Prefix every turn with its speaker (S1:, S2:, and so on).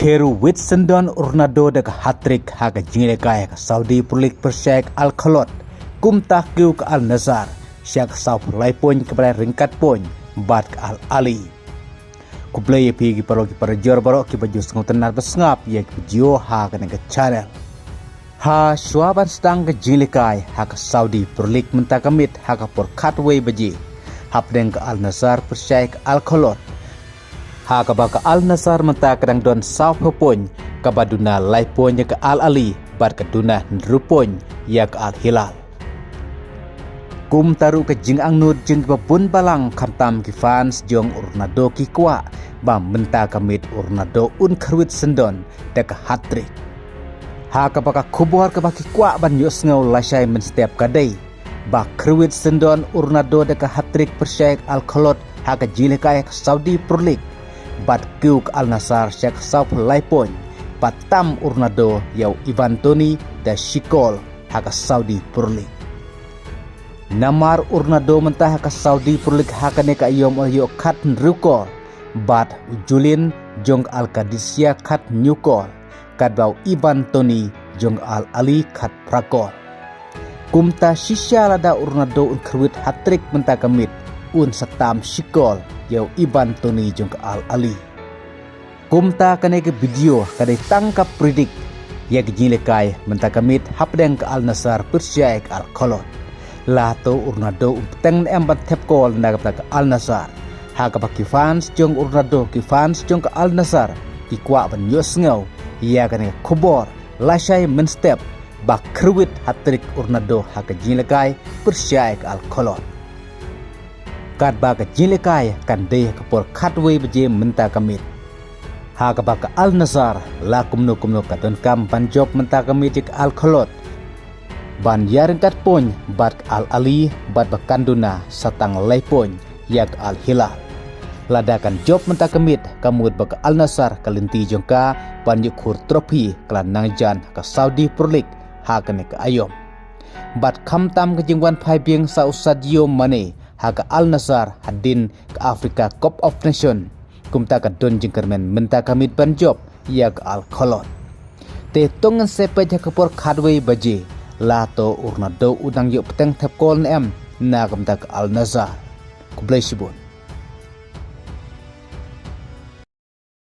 S1: Keru Whitson Urnado de Hattrick Haga Jinlekai Saudi Prolik Persyak Al-Khalot Kumtah Kiu ke Al-Nazar Syak Sauf Lai Poin kepada Ringkat Poin Bat ke Al-Ali Kuplay pi ki para jor barok ki baju sengau tenar besngap ya ki jio ha ke channel ha swaban stang ke Jinlekai ha ke Saudi Prolik mentakamit ha ke por Katway baji hapdeng ke Al-Nazar Persyak Al-Khalot ha kabaka Al-Nazar menta kadang don Sauf Poin kabaduna Lai Poin ya ke Al-Ali bat kaduna Nrupon ya ke Al-Hilal kum taru ke jing angnud jing babun balang kamtam ki fans jong Urnado ki kwa ba menta kamit Urnado un kerwit sendon dek hatrik ha kabaka kubor ke baki kwa ban yus ngau lasai men setiap kadai ba kerwit sendon Urnado dek hatrik Persyak Al-Khalot ha ke Jinlekai Saudi Prolik bat kiuk Al-Nazar Syak Sauf Lai Poin patam Urnado yau Ivan Toni da Shikol ha ke Saudi Prolik Namar Urnado mentah ke Saudi Prolik hakane ka yom yo kat nrukol bat Julin jong Al-Qadisya kat nyukol kat bau Ivan Toni jong Al-Ali kat prakol kumta shisha lada Urnado un kerwit hatrik mentah kamit un satam Shikol yau Ivan Toni jong Al-Ali kumta kane ke video kade tangkap predik ya Jinlekai mentah kamit hapdeng ke Al-Nazar Persyak Al-Khalot Lato Urnado teng embat tep kol nagap ke Al-Nazar ha ka ki fans jong Urnado ki fans jong ke Al-Nazar ki kwa ban yos ngau ya kan kubor lasai men step bak kerwit hatrik Urnado ha ka Jinlekai Persyak Al-Khalot kat ba ka Jinlekai kan de ka por Katway beje menta kamit ha ka ba ka Al-Nazar la kumno ka don kam ban job menta kamit ke Al-Khalot ban yaringkat pon bat Al-Ali bat bakanduna satang Lai Poin yak Al-Hilal ladakan job menta kemit kamut bak Al-Nazar kalinti jongka ban yukur trofi klan nangjan ka Saudi Prolik ha kane ka ayom bat kamtam ke jingwan phai bieng sa usadio mane ha ka Al-Nazar hadin ka Africa Cup of Nation kumta ka don jingkermen menta kamit ban job yak Al-Khalot te tongan sepe ka por Katway baje Lato Urnado udang yuk peteng tep kol nem na kamtak Al-Nazar kublai sibun